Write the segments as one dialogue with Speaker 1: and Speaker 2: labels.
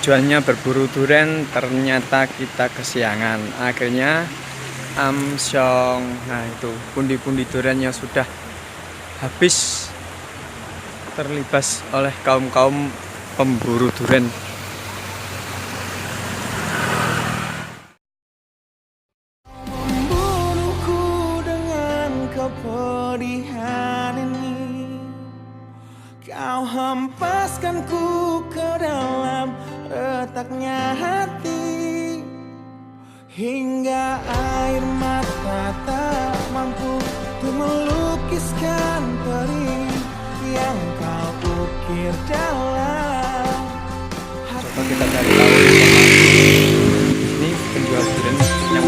Speaker 1: tujuannya berburu durian, ternyata kita kesiangan. Akhirnya amsyong. Nah itu pundi-pundi durian yang sudah habis terlibas oleh kaum-kaum pemburu durian.
Speaker 2: Membunuhku dengan kepedihan ini, kau hempaskanku ke dalam retaknya hati, hingga air mata tak mampu untuk melukiskan perih yang kau ukir dalam hati.
Speaker 1: Coba kita cari tahu ini penjual durian yang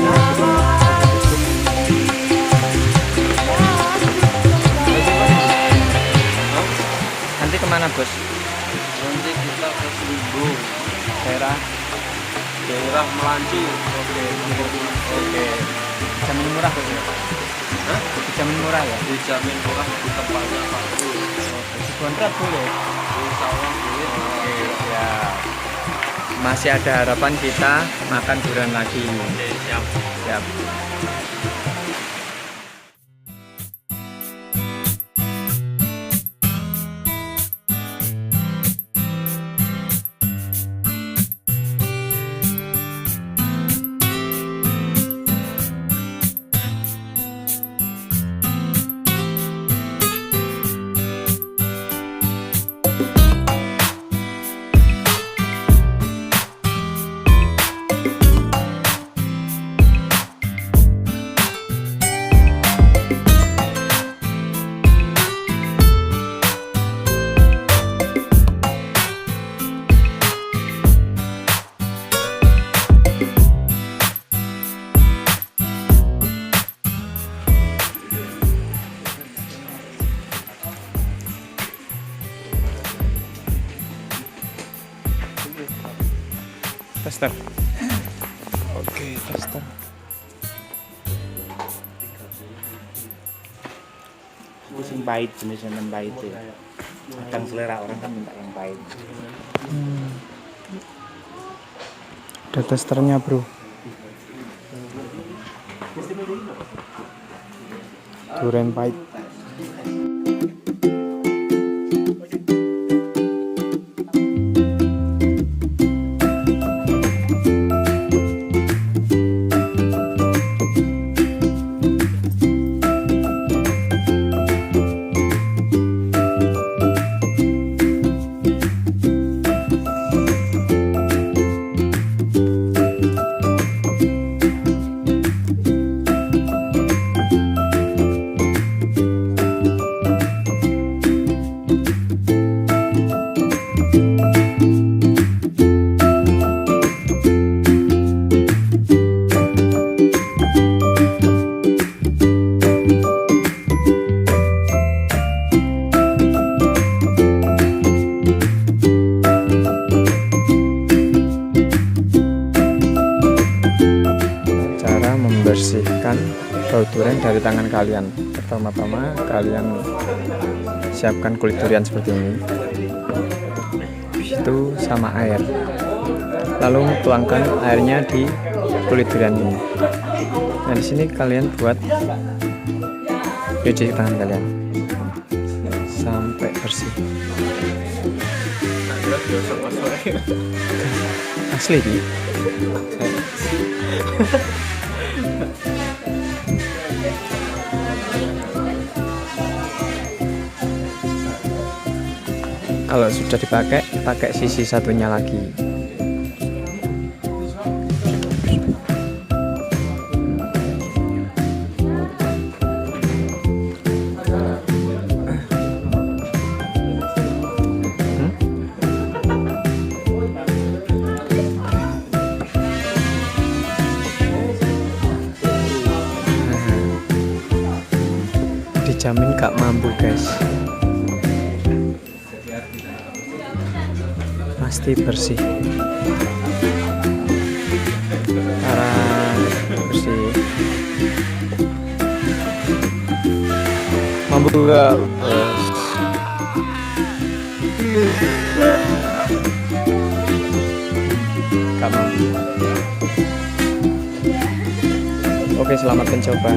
Speaker 1: nanti kemana bos?
Speaker 3: Nanti kita ke Seribu,
Speaker 1: Daerah
Speaker 3: daerah Melanci.
Speaker 1: oke. Dijamin murah bos ya?
Speaker 3: Hah?
Speaker 1: Dijamin murah ya?
Speaker 3: Dijamin murah di tempatnya Pak Bro.
Speaker 1: Dikontrak boleh?
Speaker 3: Insya Allah boleh.
Speaker 1: Oke ya. Masih ada harapan kita makan durian lagi.
Speaker 3: Oke, siap.
Speaker 1: Siap. Tester. Oke, tester.
Speaker 4: Pusing pahit, jenisnya yang pahit ya. Kadang selera orang kan minta yang pahit.
Speaker 1: Ada testernya bro. Durian pahit. Membersihkan bau durian dari tangan kalian. Pertama-tama kalian siapkan kulit durian seperti ini, itu sama air, lalu tuangkan airnya di kulit durian ini. Nah di sini kalian buat cuci tangan kalian sampai bersih. Asli di. Kalau sudah dipakai, pakai sisi satunya lagi. Dijamin gak mampu guys, pasti bersih, parah bersih. Mampu gak? nggak mau. Oke, selamat mencoba.